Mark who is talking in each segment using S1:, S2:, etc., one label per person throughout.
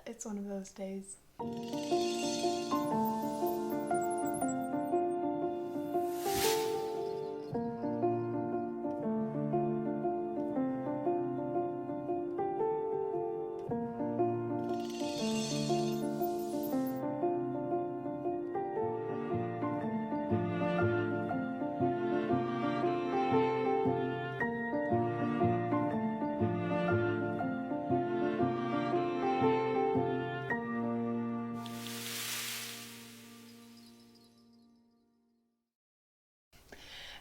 S1: it's one of those days.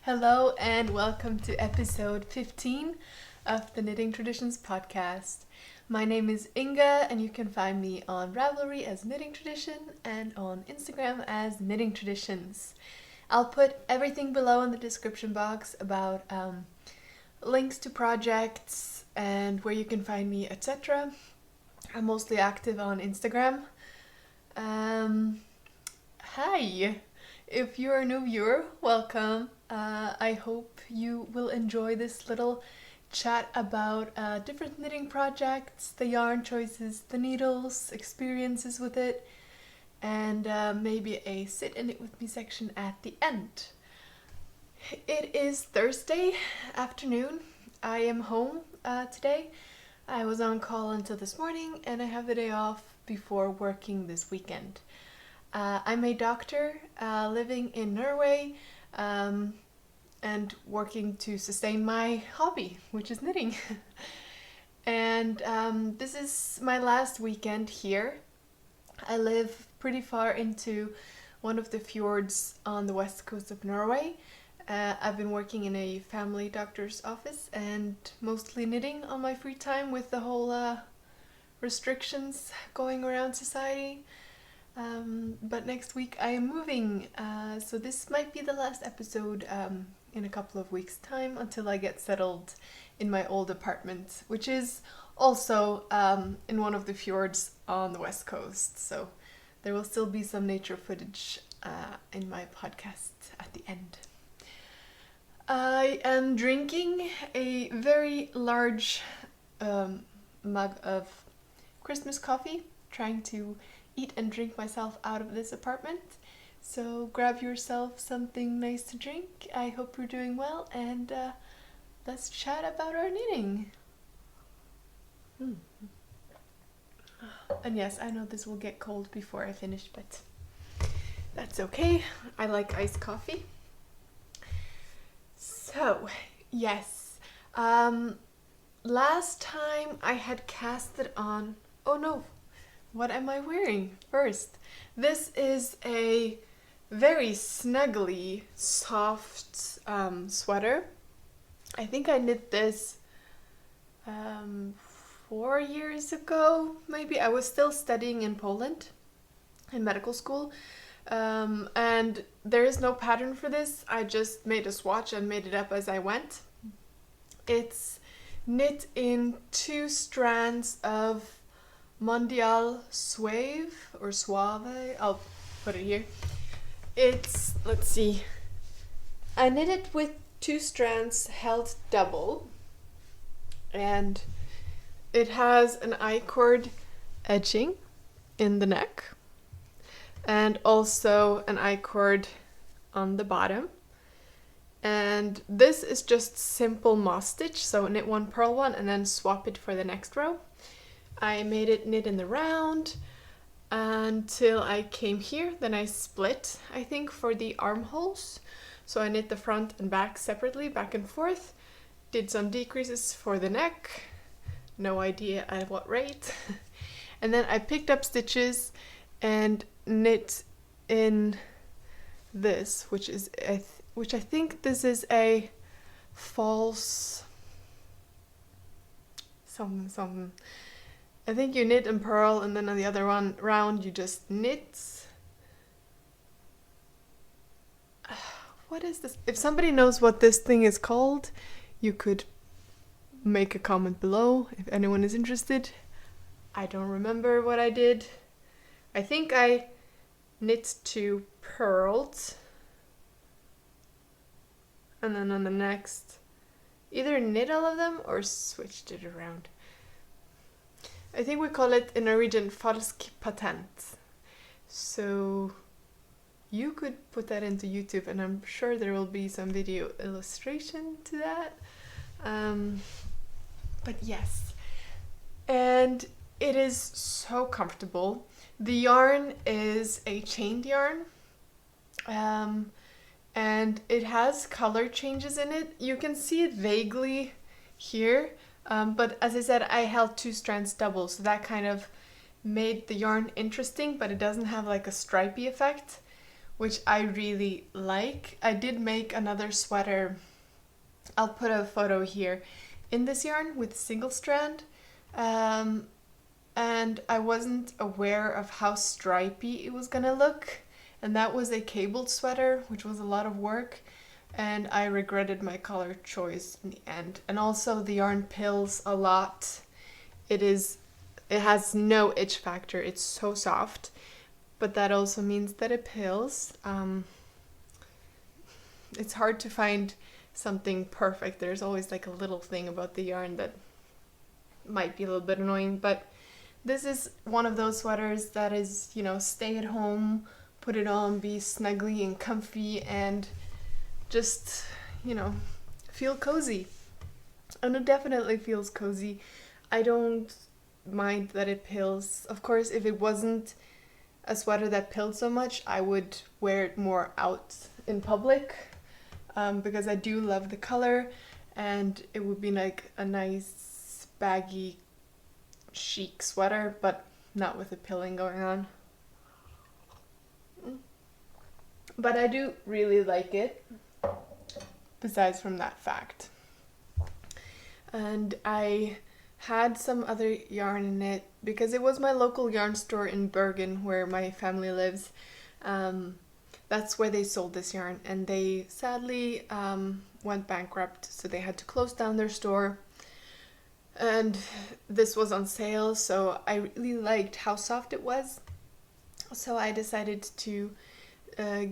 S1: Hello and welcome to episode 15 of the Knitting Traditions podcast. My name is Inga and you can find me on Ravelry as Knitting Tradition and on Instagram as Knitting Traditions. I'll put everything below in the description box about links to projects and where you can find me, etc. I'm mostly active on Instagram. Hi! If you're a new viewer, welcome. I hope you will enjoy this little chat about different knitting projects, the yarn choices, the needles, experiences with it, and maybe a sit in it with me section at the end. It is Thursday afternoon. I am home today. I was on call until this morning and I have the day off before working this weekend. I'm a doctor living in Norway and working to sustain my hobby, which is knitting. And this is my last weekend here. I live pretty far into one of the fjords on the west coast of Norway. I've been working in a family doctor's office and mostly knitting on my free time with the whole restrictions going around society. But next week I am moving, so this might be the last episode in a couple of weeks' time until I get settled in my old apartment, which is also in one of the fjords on the west coast, so there will still be some nature footage in my podcast at the end. I am drinking a very large mug of Christmas coffee, trying to eat and drink myself out of this apartment. So grab yourself something nice to drink. I hope you're doing well, and let's chat about our knitting. And yes, I know this will get cold before I finish, but that's okay. I like iced coffee. So, yes. Last time I had casted on... Oh no! What am I wearing first? This is a very snuggly, soft sweater. I think I knit this 4 years ago, maybe. I was still studying in Poland in medical school. And there is no pattern for this. I just made a swatch and made it up as I went. It's knit in 2 strands of Mondial Soave or Soave. I'll put it here. It's, let's see, I knit it with 2 strands held double, and it has an I-cord edging in the neck and also an I-cord on the bottom. And this is just simple moss stitch, so knit 1, purl 1, and then swap it for the next row. I made it knit in the round until I came here, then I split, I think, for the armholes. So I knit the front and back separately, back and forth, did some decreases for the neck, no idea at what rate, and then I picked up stitches and knit in this, which I think this is a false something. I think you knit and purl, and then on the other one round you just knit. What is this? If somebody knows what this thing is called, you could make a comment below if anyone is interested. I don't remember what I did. I think I knit 2 purled, and then on the next either knit all of them or switched it around. I think we call it in Norwegian falsk patent. So you could put that into YouTube, and I'm sure there will be some video illustration to that. But yes, and it is so comfortable. The yarn is a chained yarn, and it has color changes in it. You can see it vaguely here, but as I said, I held 2 strands double, so that kind of made the yarn interesting, but it doesn't have like a stripy effect, which I really like. I did make another sweater, I'll put a photo here, in this yarn with single strand, and I wasn't aware of how stripy it was gonna look, and that was a cabled sweater, which was a lot of work, and I regretted my color choice in the end. And also the yarn pills a lot. It has no itch factor, it's so soft, but that also means that it pills. It's hard to find something perfect. There's always like a little thing about the yarn that might be a little bit annoying, but this is one of those sweaters that is, you know, stay at home, put it on, be snuggly and comfy, and just, you know, feel cozy. And it definitely feels cozy. I don't mind that it pills. Of course, if it wasn't a sweater that pilled so much, I would wear it more out in public, because I do love the color, and it would be like a nice baggy chic sweater, but not with the pilling going on. But I do really like it, besides from that fact. And I had some other yarn in it because it was my local yarn store in Bergen, where my family lives. That's where they sold this yarn, and they sadly went bankrupt, so they had to close down their store. And this was on sale, so I really liked how soft it was. So I decided to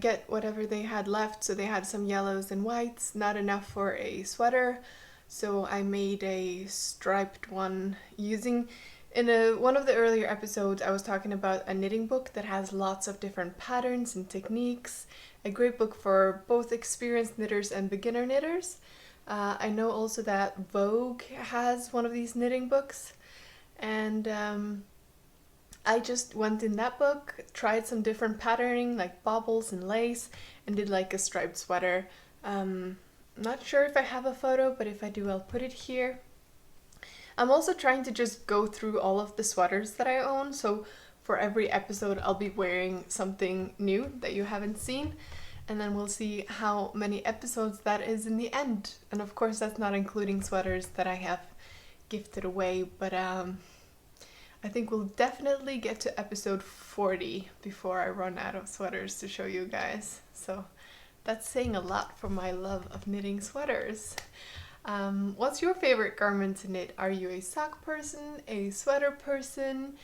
S1: get whatever they had left. So they had some yellows and whites, not enough for a sweater. So I made a striped one using, in one of the earlier episodes, I was talking about a knitting book that has lots of different patterns and techniques. A great book for both experienced knitters and beginner knitters. I know also that Vogue has one of these knitting books, and I just went in that book, tried some different patterning like baubles and lace, and did like a striped sweater. Not sure if I have a photo, but if I do, I'll put it here. I'm also trying to just go through all of the sweaters that I own, so for every episode I'll be wearing something new that you haven't seen, and then we'll see how many episodes that is in the end. And of course that's not including sweaters that I have gifted away, but I think we'll definitely get to episode 40 before I run out of sweaters to show you guys. So that's saying a lot for my love of knitting sweaters. What's your favorite garment to knit? Are you a sock person, a sweater person,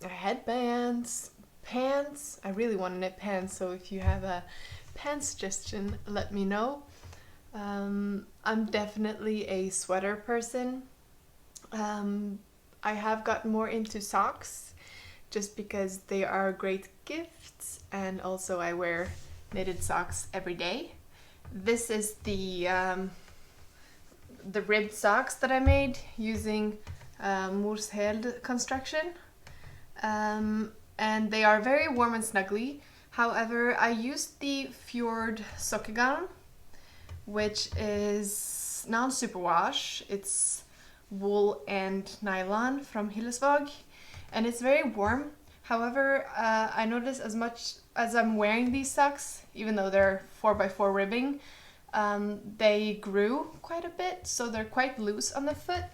S1: headbands, pants? I really want to knit pants, so if you have a pants suggestion, let me know. I'm definitely a sweater person. I have gotten more into socks just because they are great gifts, and also I wear knitted socks every day. This is the ribbed socks that I made using Mors Held construction, and they are very warm and snuggly. However, I used the Fjord sokkegarn, which is non-superwash. It's wool and nylon from Hillesvåg, and it's very warm. However, I notice as much as I'm wearing these socks, even though they're 4x4 ribbing, they grew quite a bit, so they're quite loose on the foot.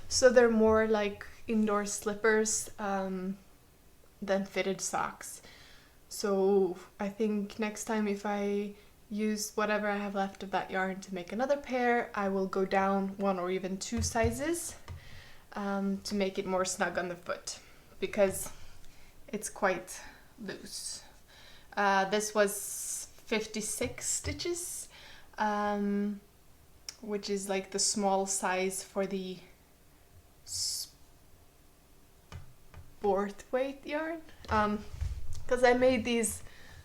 S1: So they're more like indoor slippers than fitted socks. So I think next time if I use whatever I have left of that yarn to make another pair, I will go down 1 or even 2 sizes to make it more snug on the foot, because it's quite loose. This was 56 stitches, which is like the small size for the sport weight yarn, because I made these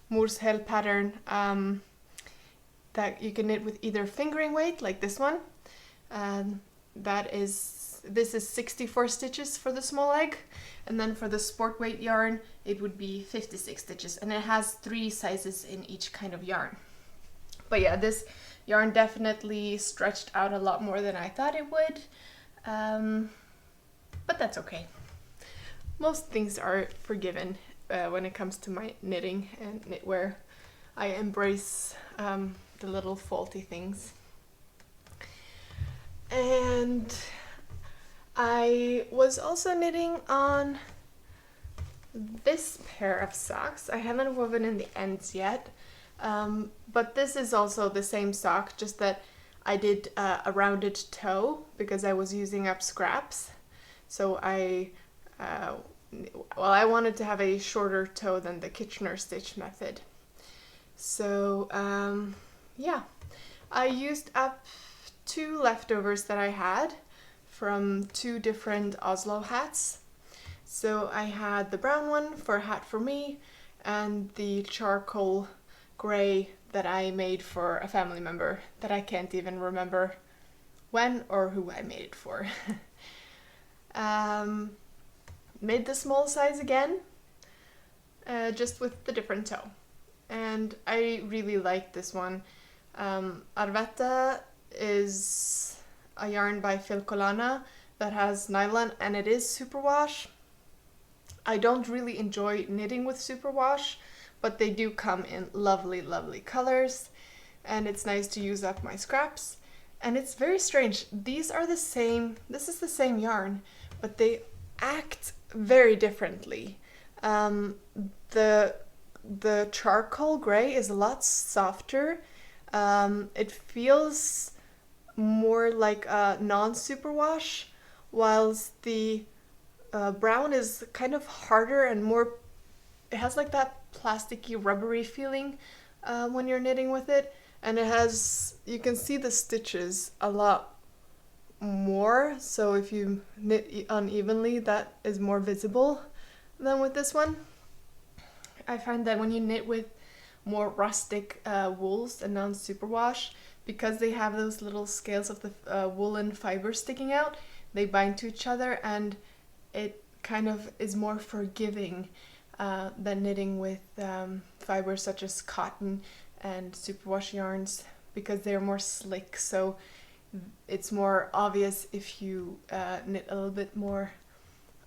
S1: Moorshell pattern that you can knit with either fingering weight like this one, this is 64 stitches for the small egg, and then for the sport weight yarn it would be 56 stitches, and it has 3 sizes in each kind of yarn. But yeah, this yarn definitely stretched out a lot more than I thought it would, but that's okay. Most things are forgiven when it comes to my knitting and knitwear. I embrace the little faulty things. And I was also knitting on this pair of socks. I haven't woven in the ends yet, but this is also the same sock, just that I did a rounded toe because I was using up scraps. So I wanted to have a shorter toe than the Kitchener stitch method. So yeah, I used up 2 leftovers that I had from 2 different Oslo hats. So I had the brown one for a hat for me, and the charcoal gray that I made for a family member that I can't even remember when or who I made it for. Made the small size again, just with the different toe. And I really like this one. Arwetta is a yarn by Filcolana that has nylon, and it is superwash. I don't really enjoy knitting with superwash, but they do come in lovely, lovely colors, and it's nice to use up my scraps. And it's very strange. These are the same, this is the same yarn, but they act very differently. The charcoal gray is a lot softer. It feels more like a non-superwash, whilst the brown is kind of harder and more, it has like that plasticky rubbery feeling when you're knitting with it, and it has, you can see the stitches a lot more, so if you knit unevenly that is more visible than with this one. I find that when you knit with more rustic wools and non-superwash, because they have those little scales of the woolen fibers sticking out, they bind to each other, and it kind of is more forgiving than knitting with fibers such as cotton and superwash yarns, because they're more slick, so it's more obvious if you knit a little bit more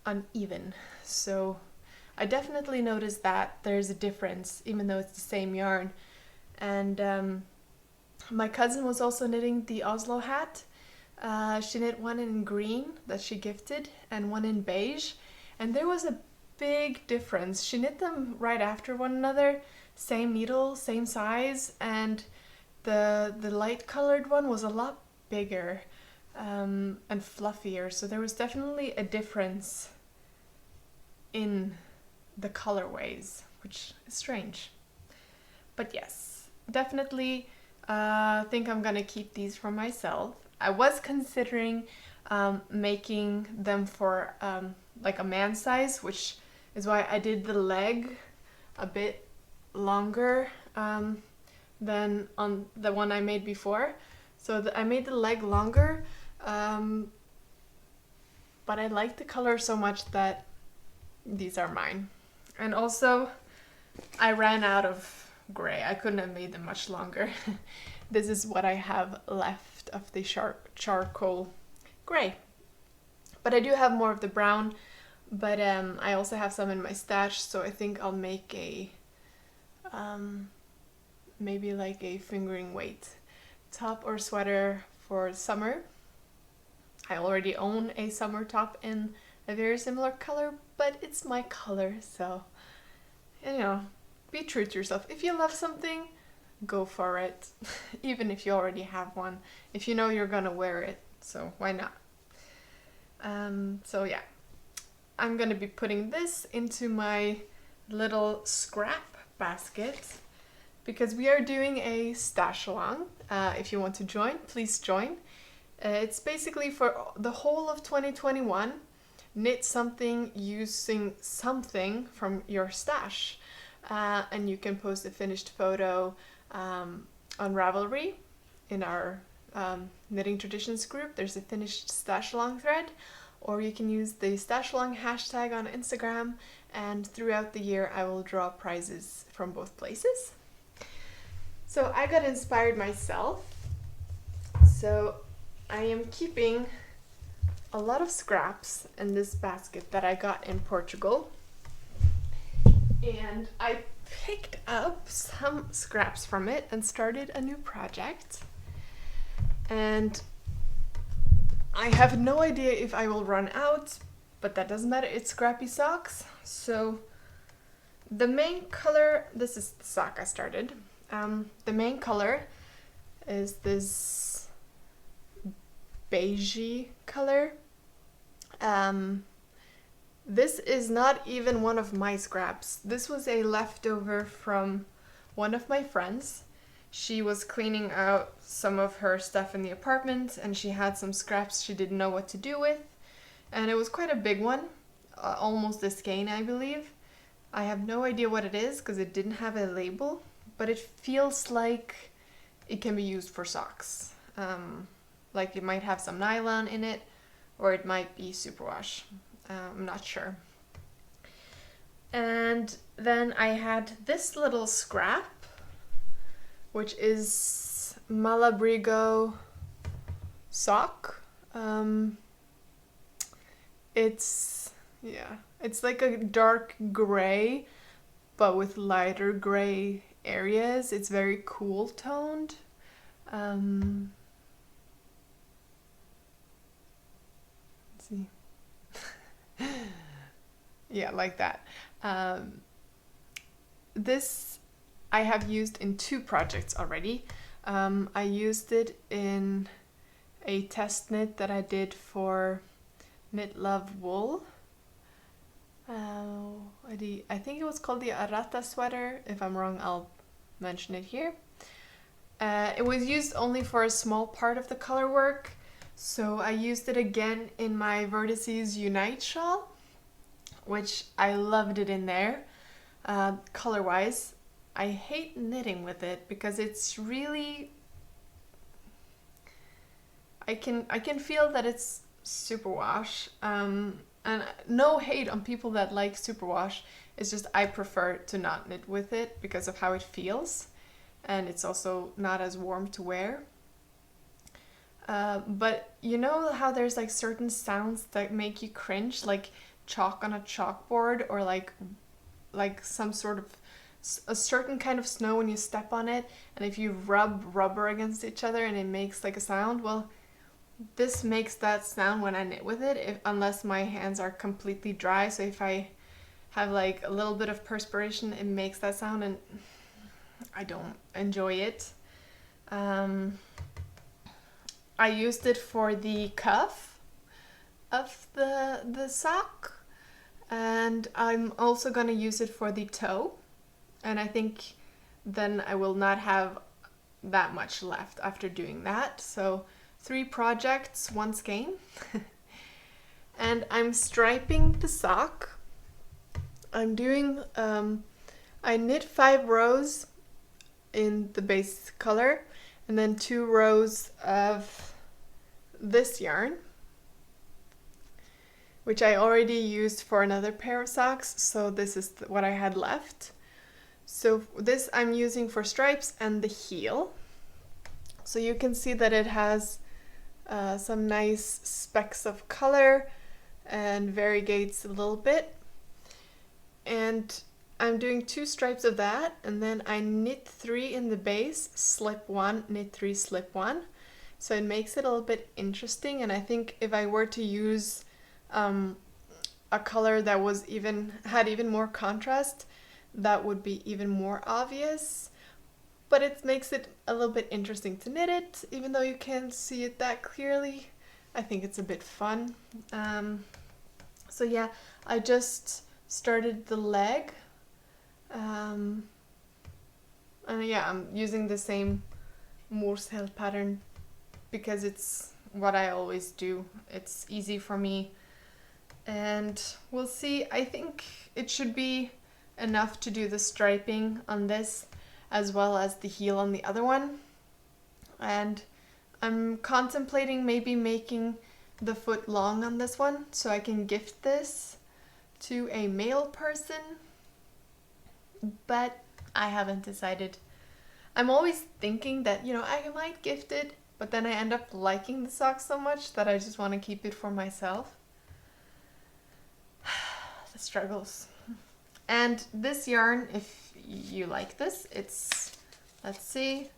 S1: uneven. So I definitely noticed that there's a difference, even though it's the same yarn. And my cousin was also knitting the Oslo hat. She knit one in green that she gifted and one in beige, and there was a big difference. She knit them right after one another, same needle, same size, and the light colored one was a lot bigger and fluffier, so there was definitely a difference in the colorways, which is strange. But yes, definitely think I'm gonna keep these for myself. I was considering making them for like a man size, which is why I did the leg a bit longer than on the one I made before. So I made the leg longer, but I like the color so much that these are mine. And also, I ran out of gray. I couldn't have made them much longer. This is what I have left of the charcoal gray. But I do have more of the brown, but I also have some in my stash, so I think I'll make a maybe like a fingering weight top or sweater for summer. I already own a summer top in a very similar color, but it's my color, so, you know, be true to yourself. If you love something, go for it, even if you already have one, if you know you're gonna wear it, so why not? So yeah, I'm gonna be putting this into my little scrap basket, because we are doing a stash along. If you want to join, please join. It's basically for the whole of 2021. knit something using something from your stash. And you can post a finished photo on Ravelry in our Knitting Traditions group. There's a finished stash along thread, or you can use the stash along hashtag on Instagram, and throughout the year I will draw prizes from both places. So I got inspired myself. So I am keeping a lot of scraps in this basket that I got in Portugal. And I picked up some scraps from it and started a new project. And I have no idea if I will run out, but that doesn't matter, it's Scrappy socks. So the main color, this is the sock I started. The main color is this beigey color. This is not even one of my scraps. This was a leftover from one of my friends. She was cleaning out some of her stuff in the apartment and she had some scraps she didn't know what to do with. And it was quite a big one, almost a skein, I believe. I have no idea what it is because it didn't have a label, but it feels like it can be used for socks. Like it might have some nylon in it, or it might be superwash. I'm not sure. And then I had this little scrap, which is Malabrigo sock. It's like a dark gray, but with lighter gray areas. It's very cool toned. Let's see. Yeah, like that. This I have used in 2 projects already. I used it in a test knit that I did for Knit Love Wool. I think it was called the Arwetta sweater. If I'm wrong, I'll mention it here. It was used only for a small part of the color work, so I used it again in my Vertices Unite shawl, which I loved it in there. Color-wise, I hate knitting with it because it's really... I can feel that it's superwash. And no hate on people that like superwash. It's just I prefer to not knit with it because of how it feels. And it's also not as warm to wear. But you know how there's like certain sounds that make you cringe, like chalk on a chalkboard, or like some sort of a certain kind of snow when you step on it, and if you rub rubber against each other and it makes like a sound. Well, this makes that sound when I knit with it, unless my hands are completely dry. So if I have like a little bit of perspiration, it makes that sound and I don't enjoy it. I used it for the cuff of the sock, and I'm also gonna use it for the toe, and I think then I will not have that much left after doing that. So 3 projects, 1 skein. And I'm striping the sock. I'm doing I knit 5 rows in the base color and then 2 rows of this yarn, which I already used for another pair of socks, so this is what I had left. So this I'm using for stripes and the heel. So you can see that it has some nice specks of color and variegates a little bit. And I'm doing 2 stripes of that, and then I knit 3 in the base, slip 1, knit 3, slip 1. So it makes it a little bit interesting, and I think if I were to use a color that was had even more contrast, that would be even more obvious. But it makes it a little bit interesting to knit it, even though you can't see it that clearly. I think it's a bit fun. So yeah, I just started the leg. And yeah, I'm using the same morsel pattern because it's what I always do. It's easy for me And we'll see. I think it should be enough to do the striping on this as well as the heel on the other one. And I'm contemplating maybe making the foot long on this one so I can gift this to a male person, but I haven't decided. I'm always thinking that, you know, I might gift it, but then I end up liking the sock so much that I just want to keep it for myself. The struggles. And this yarn, if you like this, it's, let's see,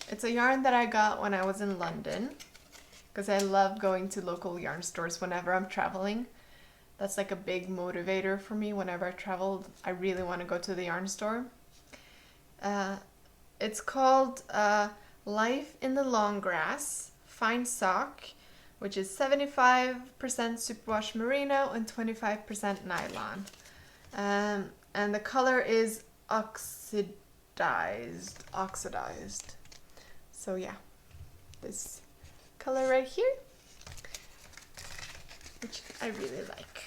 S1: it's a yarn that I got when I was in London, because I love going to local yarn stores whenever I'm traveling. That's like a big motivator for me. Whenever I travel, I really want to go to the yarn store. It's called Life in the Long Grass Fine Sock, which is 75% superwash merino and 25% nylon. And the color is oxidized. So yeah, this color right here, which I really like.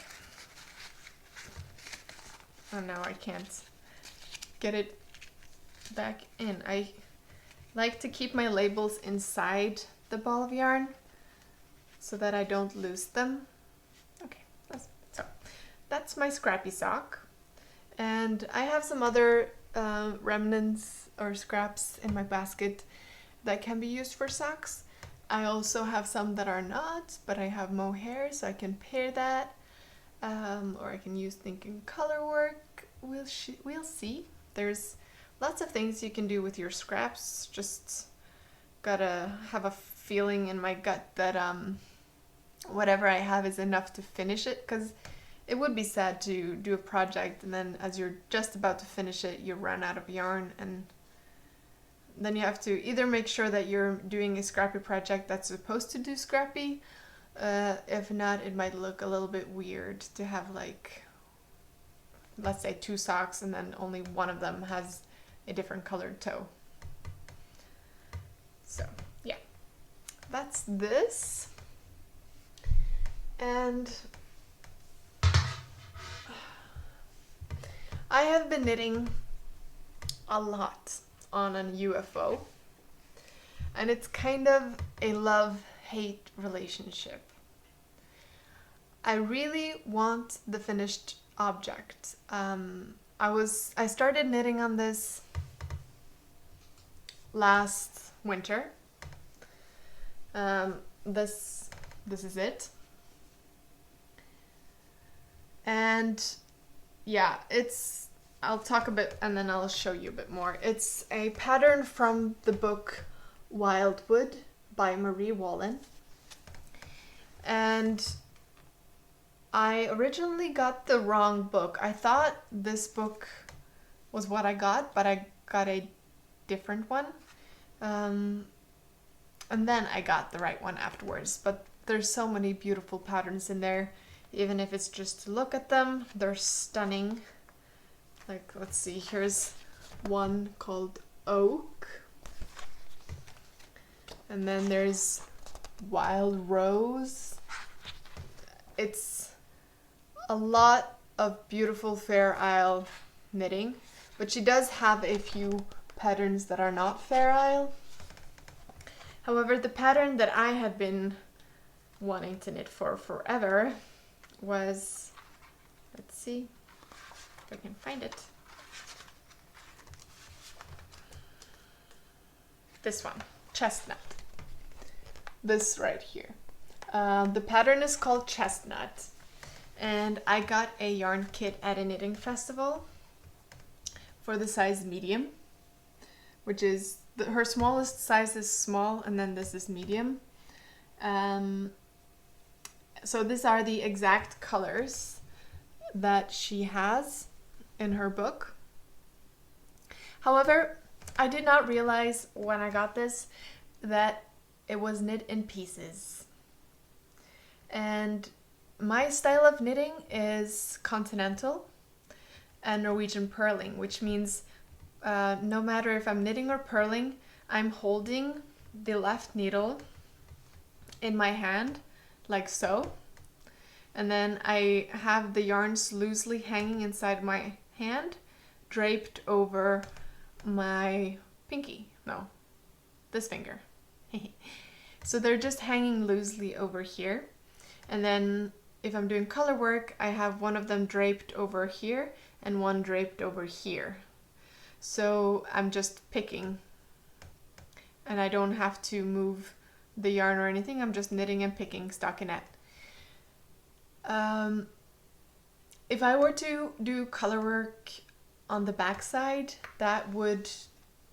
S1: Oh, now I can't get it back in. I like to keep my labels inside the ball of yarn so that I don't lose them. Okay, that's my Scrappy sock. And I have some other remnants or scraps in my basket that can be used for socks. I also have some that are not, but I have mohair, so I can pair that. Or I can use thinking color work. We'll see. There's lots of things you can do with your scraps. Just gotta have a feeling in my gut that whatever I have is enough to finish it, because it would be sad to do a project and then as you're just about to finish it, you run out of yarn, and then you have to either make sure that you're doing a scrappy project that's supposed to do scrappy. If not, it might look a little bit weird to have, like, let's say 2 socks and then only one of them has a different colored toe. So yeah, that's this. And I have been knitting a lot on a UFO, and it's kind of a love-hate relationship. I really want the finished object. I started knitting on this last winter. This is it. And yeah, I'll talk a bit and then I'll show you a bit more. It's a pattern from the book Wildwood by Marie Wallin. And I originally got the wrong book. I thought this book was what I got, but I got a different one. And then I got the right one afterwards. But there's so many beautiful patterns in there. Even if it's just to look at them, they're stunning. Like, let's see, here's one called Oak. And then there's Wild Rose. It's a lot of beautiful Fair Isle knitting, but she does have a few patterns that are not Fair Isle. However, the pattern that I had been wanting to knit for forever was, let's see if I can find it. This one, Chestnut. This right here. The pattern is called Chestnut, and I got a yarn kit at a knitting festival for the size medium, which is her smallest size is small, and then this is medium. So these are the exact colors that she has in her book. However, I did not realize when I got this that it was knit in pieces. And my style of knitting is continental and Norwegian purling, which means no matter if I'm knitting or purling, I'm holding the left needle in my hand like so, And then I have the yarns loosely hanging inside my hand, draped over my pinky. No, this finger. So they're just hanging loosely over here. And then if I'm doing color work, I have one of them draped over here and one draped over here. So I'm just picking, and I don't have to move the yarn or anything. I'm just knitting and picking stockinette. If I were to do color work on the back side, that would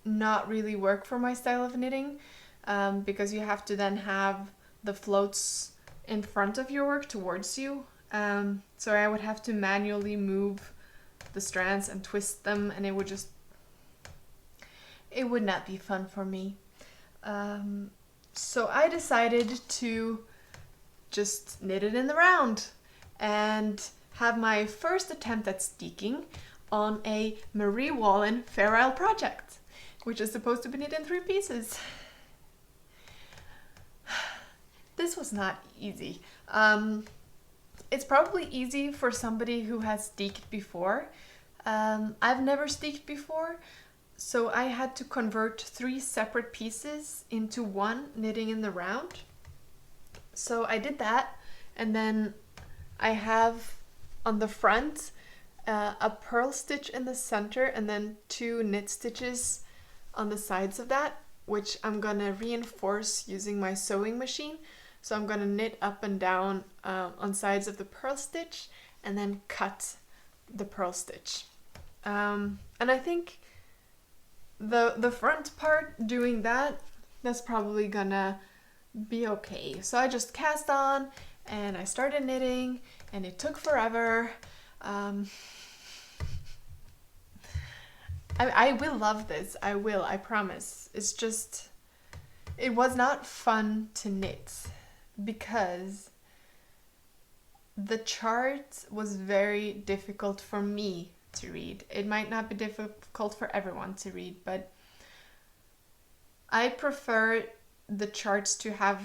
S1: not really work for my style of knitting, because you have to then have the floats in front of your work towards you. So I would have to manually move the strands and twist them, and it would not be fun for me. So I decided to just knit it in the round and have my first attempt at steeking on a Marie Wallin Fair Isle project, which is supposed to be knit in 3 pieces. This was not easy. It's probably easy for somebody who has steeked before. I've never steeked before, so I had to convert 3 separate pieces into one knitting in the round. So I did that, and then I have on the front a purl stitch in the center and then 2 knit stitches on the sides of that, which I'm gonna reinforce using my sewing machine. So I'm gonna knit up and down on sides of the purl stitch and then cut the purl stitch. And I think the front part doing that's probably gonna be okay. So I just cast on and I started knitting, and it took forever. I will love this. I promise. It's just, it was not fun to knit because the chart was very difficult for me to read. It might not be difficult for everyone to read, but I prefer the charts to have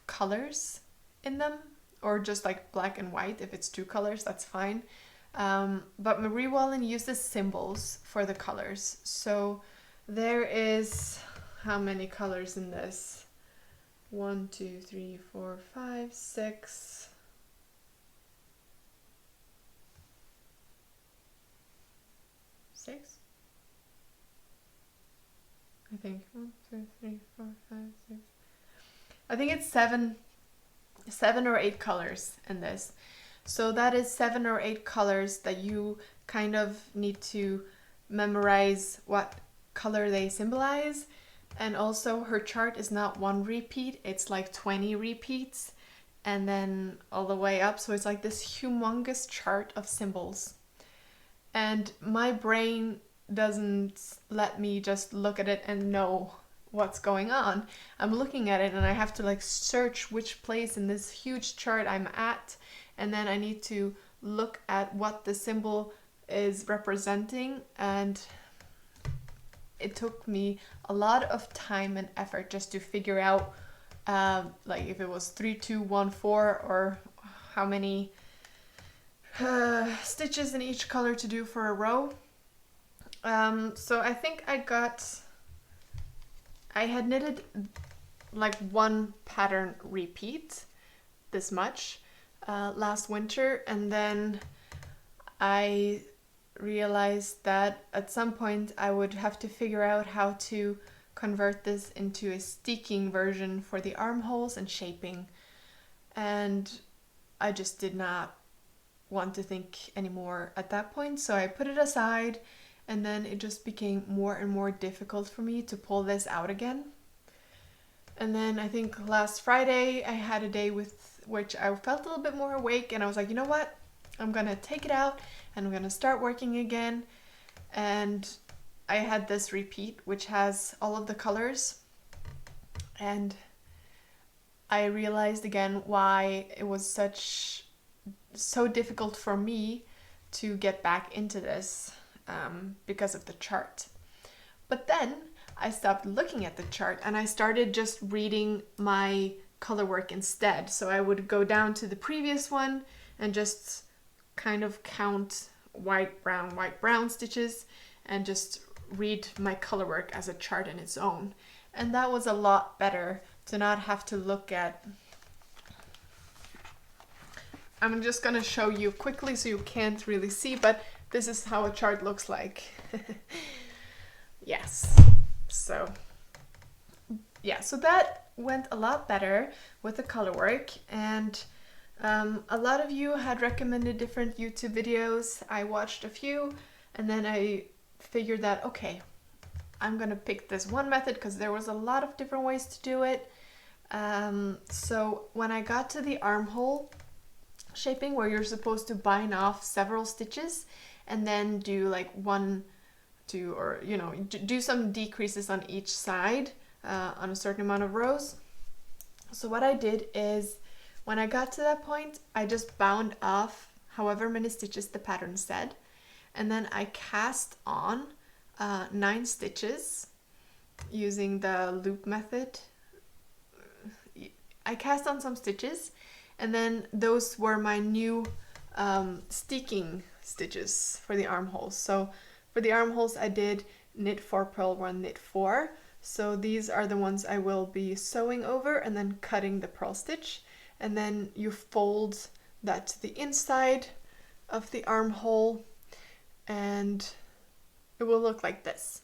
S1: colors in them, or just like black and white. If it's 2 colors, that's fine. But Marie Wallin uses symbols for the colors. So there is, how many colors in this? 1, 2, 3, 4, 5, 6. 6? I think 1, 2, 3, 4, 5, 6. I think it's 7 or 8 colors in this. So that is 7 or 8 colors that you kind of need to memorize what color they symbolize. And also her chart is not 1 repeat, it's like 20 repeats and then all the way up. So it's like this humongous chart of symbols. And my brain doesn't let me just look at it and know what's going on. I'm looking at it and I have to like search which place in this huge chart I'm at, and then I need to look at what the symbol is representing, and it took me a lot of time and effort just to figure out like if it was 3, 2, 1, 4 or how many stitches in each color to do for a row. So I think I had knitted like 1 pattern repeat, this much, last winter, and then I realized that at some point I would have to figure out how to convert this into a steeking version for the armholes and shaping, and I just did not want to think anymore at that point, so I put it aside. And then it just became more and more difficult for me to pull this out again. And then I think last Friday I had a day with which I felt a little bit more awake, and I was like, you know what? I'm gonna take it out and I'm gonna start working again. And I had this repeat which has all of the colors, and I realized again why it was so difficult for me to get back into this. Because of the chart. But then I stopped looking at the chart and I started just reading my color work instead. So I would go down to the previous one and just kind of count white, brown stitches and just read my color work as a chart in its own. And that was a lot better to not have to look at. I'm just gonna show you quickly so you can't really see, but this is how a chart looks like. Yes, so yeah, so that went a lot better with the color work, and a lot of you had recommended different YouTube videos. I watched a few, and then I figured that, okay, I'm gonna pick this one method because there was a lot of different ways to do it. So when I got to the armhole shaping, where you're supposed to bind off several stitches and then do like 1, 2, or you know, do some decreases on each side on a certain amount of rows. So what I did is, when I got to that point, I just bound off however many stitches the pattern said, and then I cast on 9 stitches using the loop method. I cast on some stitches, and then those were my new steeking stitches for the armholes. So for the armholes I did knit 4, purl 1, knit 4. So these are the ones I will be sewing over and then cutting the purl stitch, and then you fold that to the inside of the armhole and it will look like this.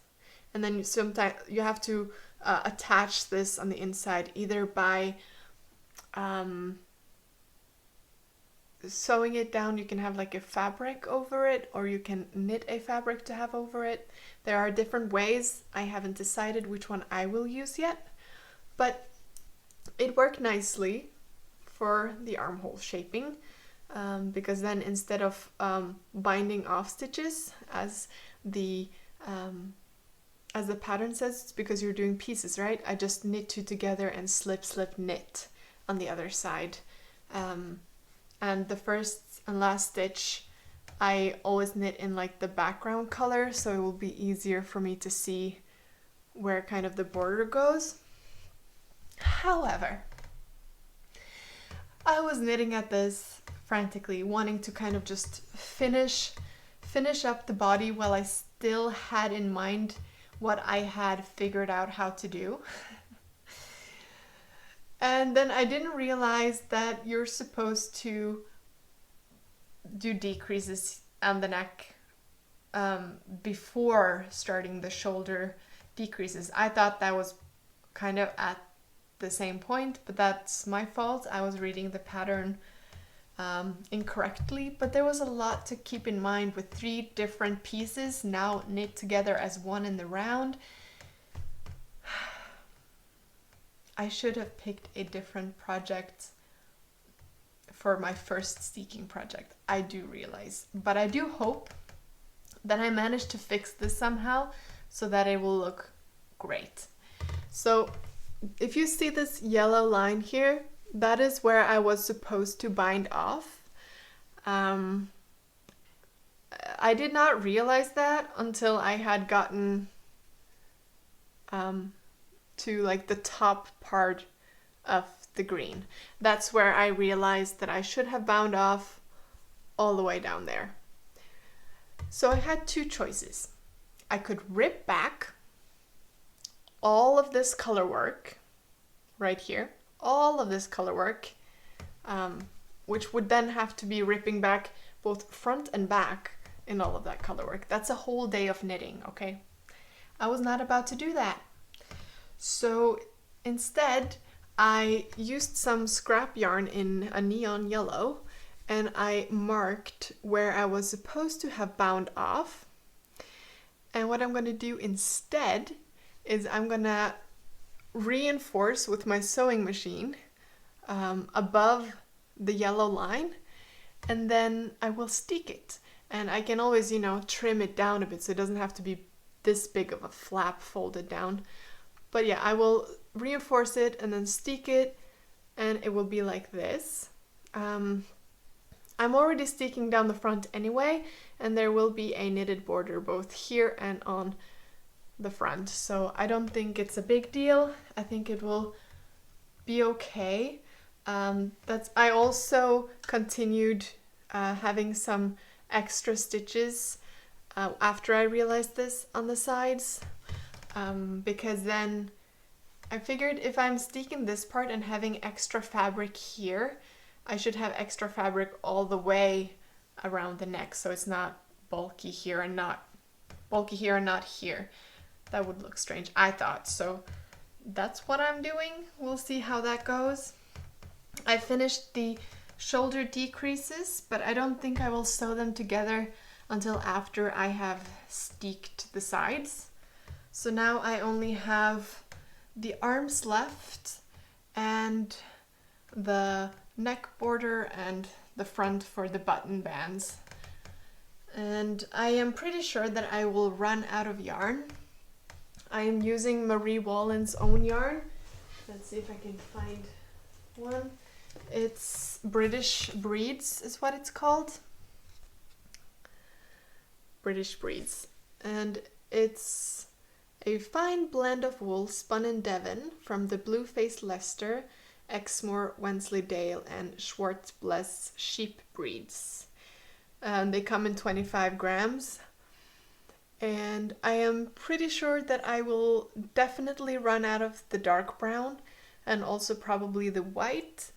S1: And then sometimes you have to attach this on the inside either by sewing it down. You can have like a fabric over it, or you can knit a fabric to have over it. There are different ways. I haven't decided which one I will use yet, but it worked nicely for the armhole shaping, because then instead of binding off stitches as the pattern says, it's because you're doing pieces, right? I just knit 2 together and slip, slip, knit on the other side. And the first and last stitch I always knit in like the background color, so it will be easier for me to see where kind of the border goes. However, I was knitting at this frantically, wanting to kind of just finish up the body while I still had in mind what I had figured out how to do. And then I didn't realize that you're supposed to do decreases on the neck before starting the shoulder decreases. I thought that was kind of at the same point, but that's my fault. I was reading the pattern incorrectly, but there was a lot to keep in mind with 3 different pieces now knit together as one in the round. I should have picked a different project for my first Steeking project, I do realize, but I do hope that I managed to fix this somehow so that it will look great. So if you see this yellow line here, that is where I was supposed to bind off. I did not realize that until I had gotten to like the top part of the green. That's where I realized that I should have bound off all the way down there. So I had 2 choices. I could rip back all of this color work right here, all of this color work, which would then have to be ripping back both front and back in all of that color work. That's a whole day of knitting, okay? I was not about to do that. So instead, I used some scrap yarn in a neon yellow, and I marked where I was supposed to have bound off. And what I'm going to do instead is I'm going to reinforce with my sewing machine above the yellow line, and then I will steek it. And I can always, you know, trim it down a bit so it doesn't have to be this big of a flap folded down. But yeah, I will reinforce it and then steek it, and it will be like this. I'm already steeking down the front anyway, and there will be a knitted border both here and on the front. So I don't think it's a big deal. I think it will be okay. I also continued having some extra stitches after I realized this on the sides, because then I figured if I'm steeking this part and having extra fabric here, I should have extra fabric all the way around the neck, so it's not bulky here and not here. That would look strange, I thought. So that's what I'm doing. We'll see how that goes. I finished the shoulder decreases, but I don't think I will sew them together until after I have steeked the sides. So now I only have the arms left and the neck border and the front for the button bands. And I am pretty sure that I will run out of yarn. I am using Marie Wallin's own yarn. Let's see if I can find one. It's British Breeds is what it's called. British Breeds. And it's a fine blend of wool spun in Devon from the Blueface Leicester, Exmoor, Wensleydale and Schwartz-Bless sheep breeds. They come in 25 grams. And I am pretty sure that I will definitely run out of the dark brown and also probably the white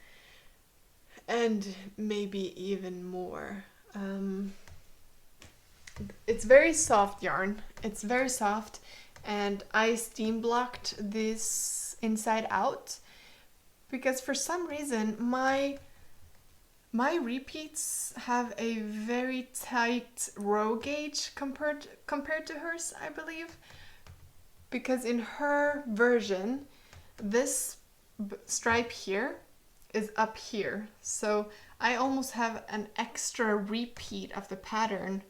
S1: and maybe even more. It's very soft yarn. It's very soft, and I steam blocked this inside out because for some reason my repeats have a very tight row gauge compared to hers, I believe, because in her version this stripe here is up here, so I almost have an extra repeat of the pattern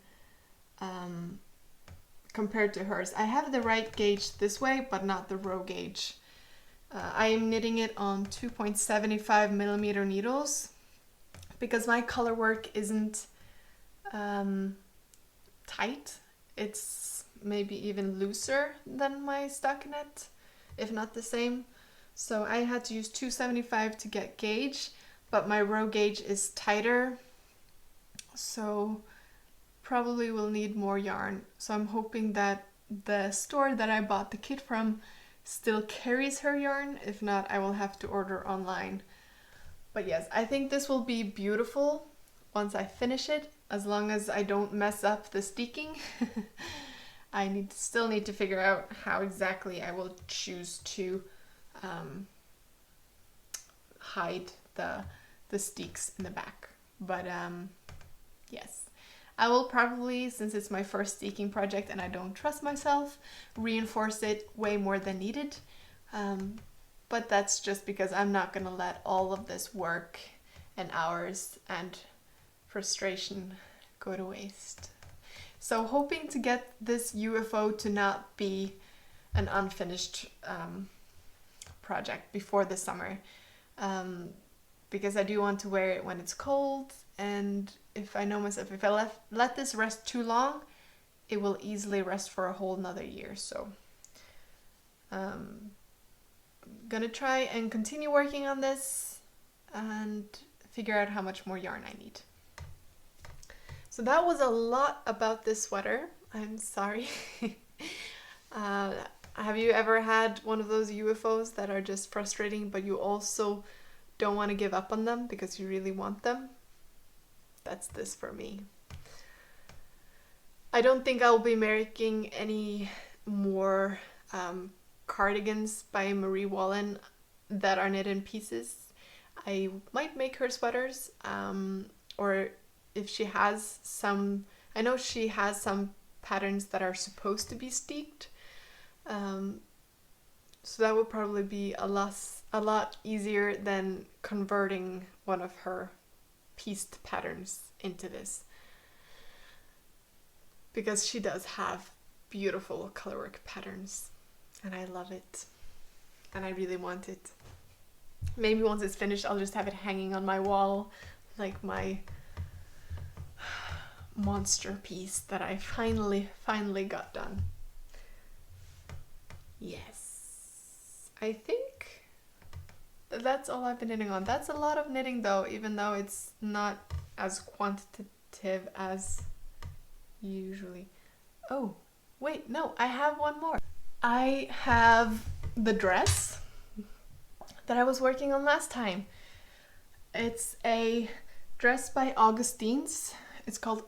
S1: compared to hers. I have the right gauge this way but not the row gauge. I am knitting it on 2.75 millimeter needles because my color work isn't tight. It's maybe even looser than my stockinette, if not the same. So I had to use 275 to get gauge, but my row gauge is tighter, so probably will need more yarn. So I'm hoping that the store that I bought the kit from still carries her yarn. If not, I will have to order online. But yes, I think this will be beautiful once I finish it, as long as I don't mess up the steeking. I still need to figure out how exactly I will choose to hide the steeks in the back. But yes, I will probably, since it's my first steeking project and I don't trust myself, reinforce it way more than needed. But that's just because I'm not gonna let all of this work and hours and frustration go to waste. So hoping to get this UFO to not be an unfinished project before the summer, because I do want to wear it when it's cold, and if I know myself, if I let this rest too long, it will easily rest for a whole nother year. So gonna try and continue working on this and figure out how much more yarn I need. So that was a lot about this sweater. I'm sorry. Have you ever had one of those UFOs that are just frustrating, but you also don't want to give up on them because you really want them? That's this for me. I don't think I'll be making any more cardigans by Marie Wallin that are knit in pieces. I might make her sweaters, or if she has some, I know she has some patterns that are supposed to be steeked. So that would probably be a lot easier than converting one of her pieced patterns into this, because she does have beautiful colorwork patterns and I love it and I really want it. Maybe once it's finished I'll just have it hanging on my wall like my monster piece that I finally got done. Yes, I think that's all I've been knitting on. That's a lot of knitting though, even though it's not as quantitative as usually. Oh, wait, no, I have one more. I have the dress that I was working on last time. It's a dress by Augustins. It's called,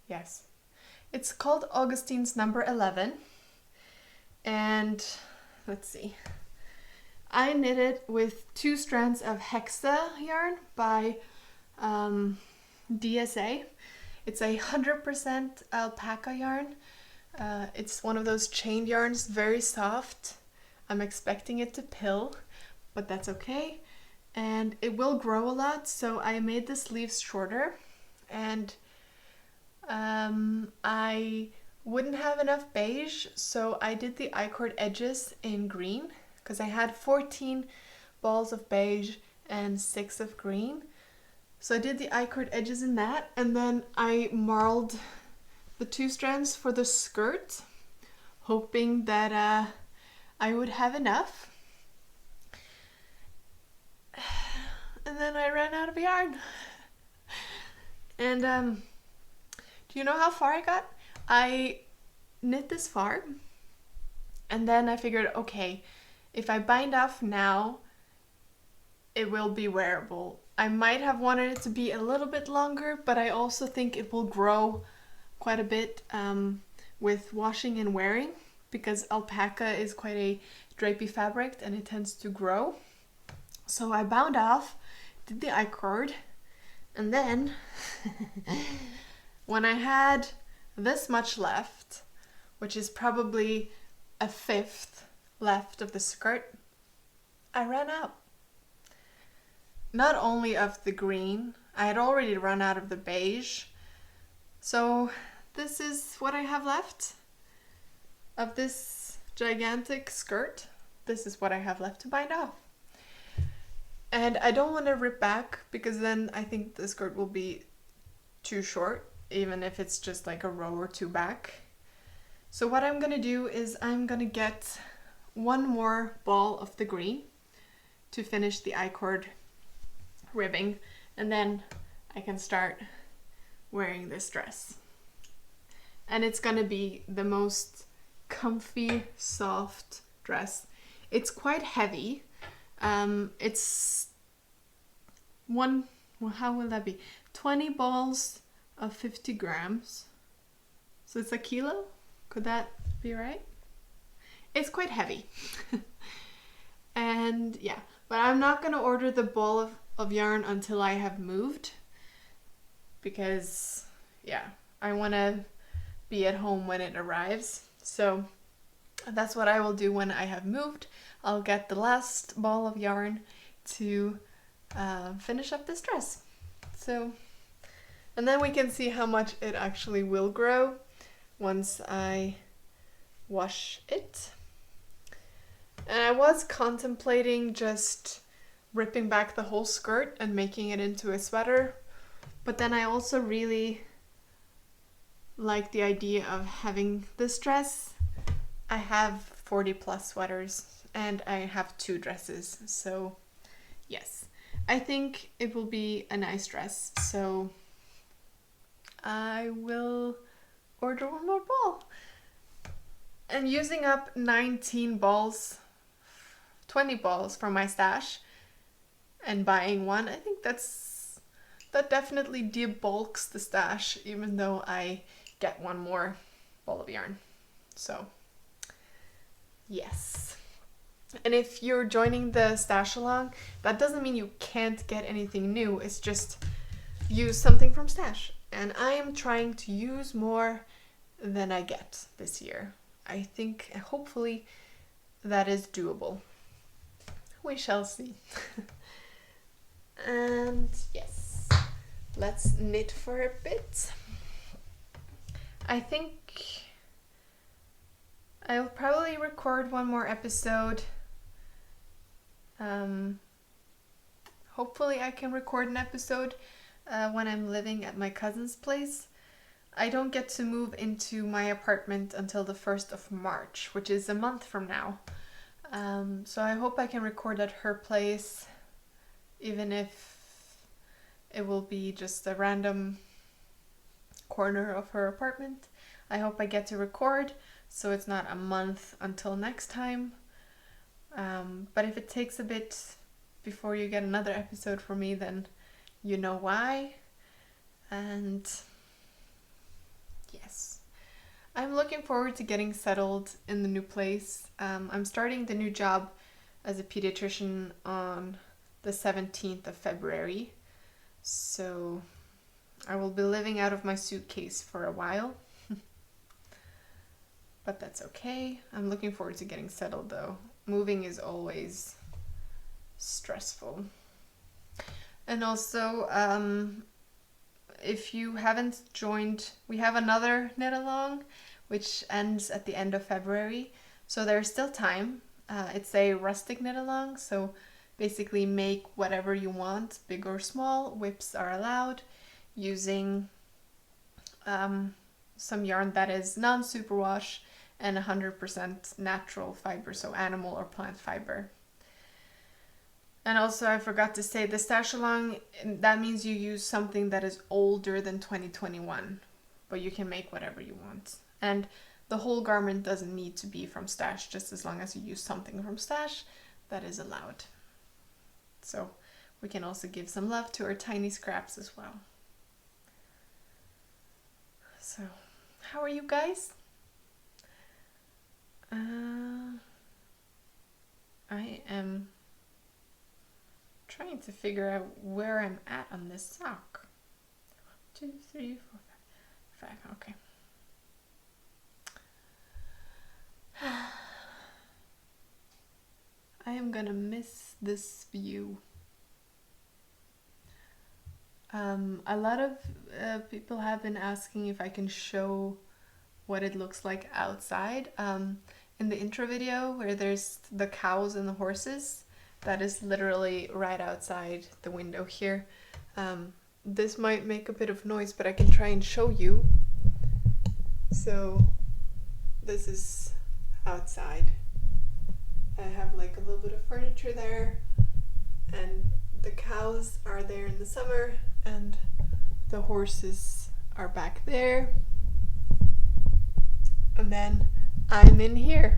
S1: yes. It's called Augustins number 11. And let's see. I knit it with 2 strands of Hexa yarn by DSA. It's 100% alpaca yarn. It's one of those chain yarns, very soft. I'm expecting it to pill, but that's okay. And it will grow a lot, so I made the sleeves shorter. And I wouldn't have enough beige, so I did the I-cord edges in green, because I had 14 balls of beige and 6 of green. So I did the I-cord edges in that, and then I marled the 2 strands for the skirt, hoping that I would have enough. And then I ran out of yarn. And do you know how far I got? I knit this far, and then I figured, okay, if I bind off now, it will be wearable. I might have wanted it to be a little bit longer, but I also think it will grow quite a bit with washing and wearing, because alpaca is quite a drapey fabric and it tends to grow. So I bound off, did the I-cord, and then when I had this much left, which is probably 1/5 left of the skirt, I ran out. Not only of the green, I had already run out of the beige. So this is what I have left of this gigantic skirt. This is what I have left to bind off. And I don't want to rip back, because then I think the skirt will be too short, even if it's just like a row or 2 back. So what I'm gonna do is I'm gonna get 1 more ball of the green to finish the I-cord ribbing, and then I can start wearing this dress. And it's gonna be the most comfy, soft dress. It's quite heavy. It's how will that be? 20 balls of 50 grams. So it's 1 kilo? Could that be right? It's quite heavy. And yeah, but I'm not gonna order the ball of yarn until I have moved, because yeah, I wanna be at home when it arrives. So that's what I will do when I have moved. I'll get the last ball of yarn to finish up this dress. So, and then we can see how much it actually will grow once I wash it. And I was contemplating just ripping back the whole skirt and making it into a sweater, but then I also really like the idea of having this dress. I have 40 plus sweaters and I have 2 dresses, so yes, I think it will be a nice dress. So I will order 1 more ball. And using up 19 balls, 20 balls from my stash and buying 1, I think that definitely debulks the stash, even though I get 1 more ball of yarn. So yes. And if you're joining the stash along, that doesn't mean you can't get anything new. It's just use something from stash. And I am trying to use more than I get this year. I think hopefully that is doable. We shall see. And yes, let's knit for a bit. I think I'll probably record 1 more episode. Hopefully I can record an episode when I'm living at my cousin's place. I don't get to move into my apartment until the 1st of March, which is a month from now. So I hope I can record at her place, even if it will be just a random corner of her apartment. I hope I get to record, so it's not a month until next time. But if it takes a bit before you get another episode from me, then you know why. And yes, I'm looking forward to getting settled in the new place. I'm starting the new job as a pediatrician on the 17th of February. So I will be living out of my suitcase for a while. But that's okay. I'm looking forward to getting settled though. Moving is always stressful. And also, if you haven't joined, we have another knit-along which ends at the end of February. So there's still time. It's a rustic knit-along, so basically make whatever you want, big or small. Whips are allowed, using some yarn that is non-superwash and 100% natural fiber, so animal or plant fiber. And also I forgot to say, the stash along, that means you use something that is older than 2021, but you can make whatever you want. And the whole garment doesn't need to be from stash, just as long as you use something from stash, that is allowed. So we can also give some love to our tiny scraps as well. So how are you guys? I am trying to figure out where I'm at on this sock. 1, 2, 3, 4, 5. Okay. I am gonna miss this view. A lot of people have been asking if I can show what it looks like outside. In the intro video where there's the cows and the horses, that is literally right outside the window here. This might make a bit of noise, but I can try and show you. So this is outside. I have like a little bit of furniture there, and the cows are there in the summer, and the horses are back there. And then I'm in here.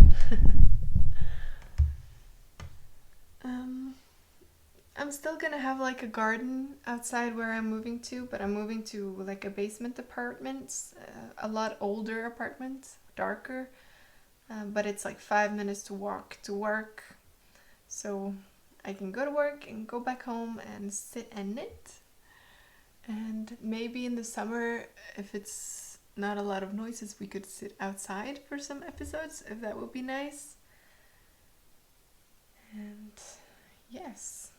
S1: I'm still gonna have like a garden outside where I'm moving to, but I'm moving to like a basement apartment, a lot older apartment, darker, but it's like 5 minutes to walk to work, so I can go to work and go back home and sit and knit. And maybe in the summer, if it's not a lot of noises, we could sit outside for some episodes, if that would be nice. And yes,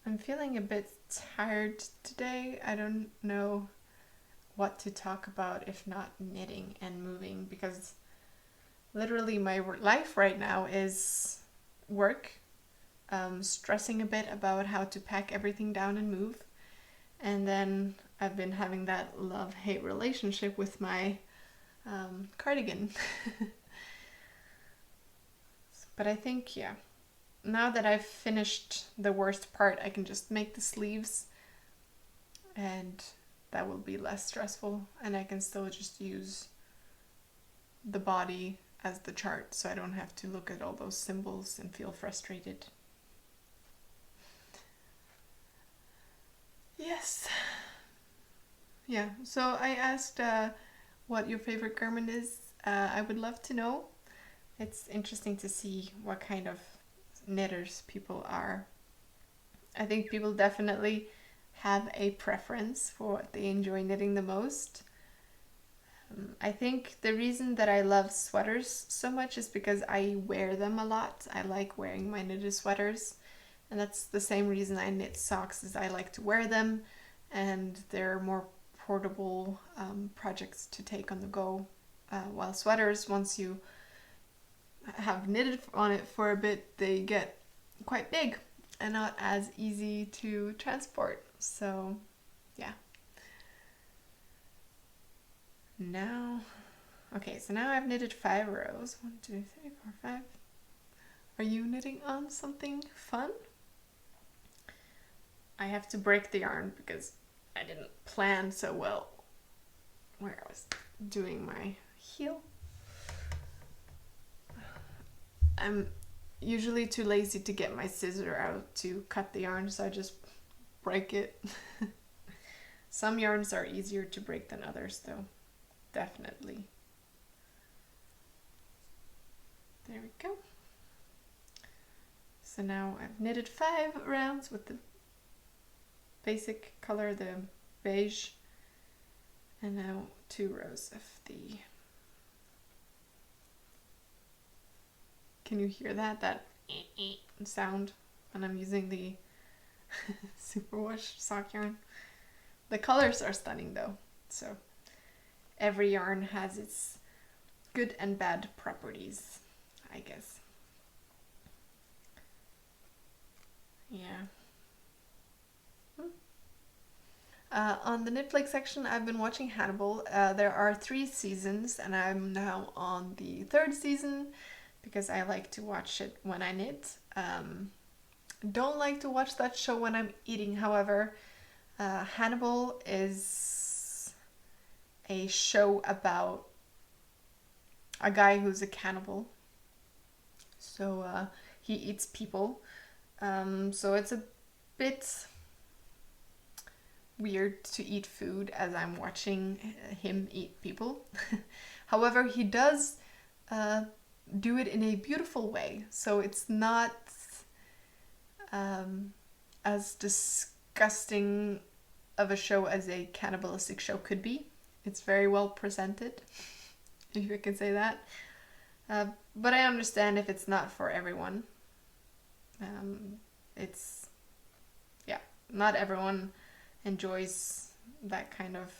S1: I'm feeling a bit tired today. I don't know what to talk about if not knitting and moving, because literally my life right now is work, stressing a bit about how to pack everything down and move, and then I've been having that love-hate relationship with my cardigan. But I think, yeah, now that I've finished the worst part, I can just make the sleeves, and that will be less stressful, and I can still just use the body as the chart, so I don't have to look at all those symbols and feel frustrated. Yes. Yeah, so I asked what your favorite garment is. I would love to know. It's interesting to see what kind of knitters people are. I think people definitely have a preference for what they enjoy knitting the most. I think the reason that I love sweaters so much is because I wear them a lot. I like wearing my knitted sweaters, and that's the same reason I knit socks, is I like to wear them, and they're more portable projects to take on the go, while sweaters, once you have knitted on it for a bit, they get quite big and not as easy to transport. So yeah. Now, okay, so now I've knitted 5 rows. 1, 2, 3, 4, 5. Are you knitting on something fun? I have to break the yarn because I didn't plan so well where I was doing my heel. I'm usually too lazy to get my scissor out to cut the yarn, so I just break it. Some yarns are easier to break than others though, definitely. There we go. So now I've knitted 5 rounds with the basic color, the beige, and now 2 rows of the... Can you hear that sound when I'm using the superwash sock yarn? The colors are stunning though, so every yarn has its good and bad properties, I guess. Yeah. On the Knitflix section, I've been watching Hannibal. There are 3 seasons and I'm now on the 3rd season because I like to watch it when I knit. Don't like to watch that show when I'm eating, however. Hannibal is a show about a guy who's a cannibal. So he eats people. So it's a bit weird to eat food as I'm watching him eat people. However, he does do it in a beautiful way. So it's not as disgusting of a show as a cannibalistic show could be. It's very well presented, if you can say that. But I understand if it's not for everyone. It's, yeah, not everyone enjoys that kind of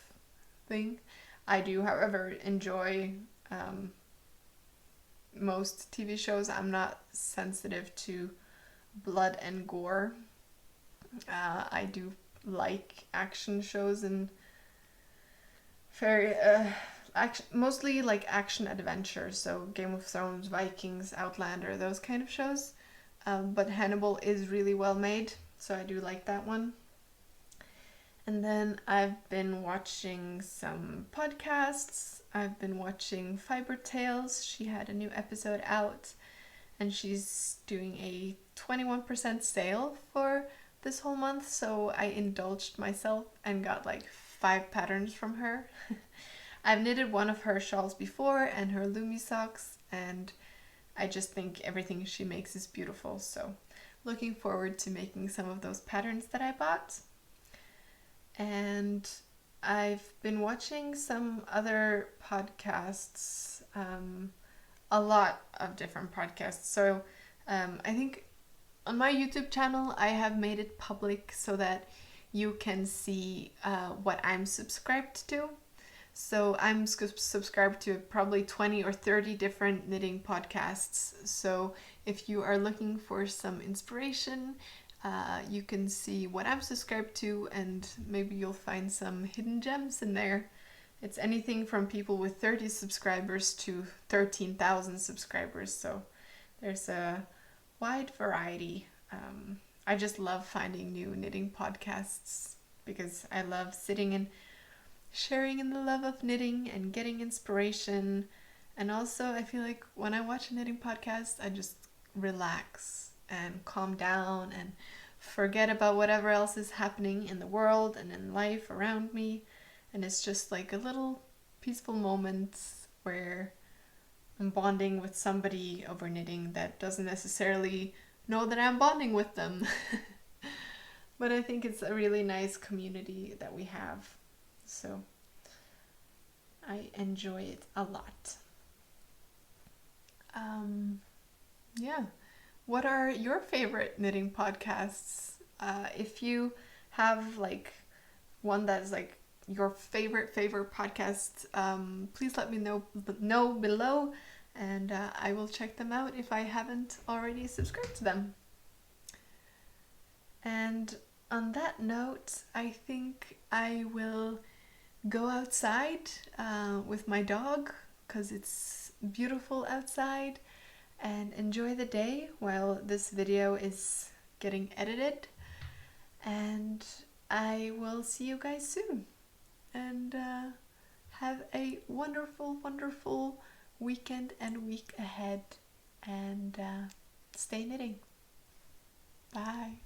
S1: thing. I do, however, enjoy most TV shows. I'm not sensitive to blood and gore. I do like action shows and very mostly like action adventures, so Game of Thrones, Vikings, Outlander, those kind of shows. But Hannibal is really well made, so I do like that one. And then I've been watching some podcasts. I've been watching Fiber Tales. She had a new episode out and she's doing a 21% sale for this whole month, so I indulged myself and got like 5 patterns from her. I've knitted one of her shawls before and her Lumi socks, and I just think everything she makes is beautiful, so looking forward to making some of those patterns that I bought. And I've been watching some other podcasts, a lot of different podcasts. So I think on my YouTube channel I have made it public so that you can see what I'm subscribed to. So I'm subscribed to probably 20 or 30 different knitting podcasts. So if you are looking for some inspiration, you can see what I'm subscribed to, and maybe you'll find some hidden gems in there. It's anything from people with 30 subscribers to 13,000 subscribers, so there's a wide variety. I just love finding new knitting podcasts because I love sitting and sharing in the love of knitting and getting inspiration. And also I feel like when I watch a knitting podcast, I just relax and calm down and forget about whatever else is happening in the world and in life around me. And it's just like a little peaceful moment where I'm bonding with somebody over knitting that doesn't necessarily know that I'm bonding with them. But I think it's a really nice community that we have. So I enjoy it a lot. Yeah. What are your favorite knitting podcasts? If you have like one that's like your favorite podcast, please let me know below, and I will check them out if I haven't already subscribed to them. And on that note, I think I will go outside with my dog because it's beautiful outside, and enjoy the day while this video is getting edited. and I will see you guys soon. And have a wonderful, wonderful weekend and week ahead, and stay knitting. Bye.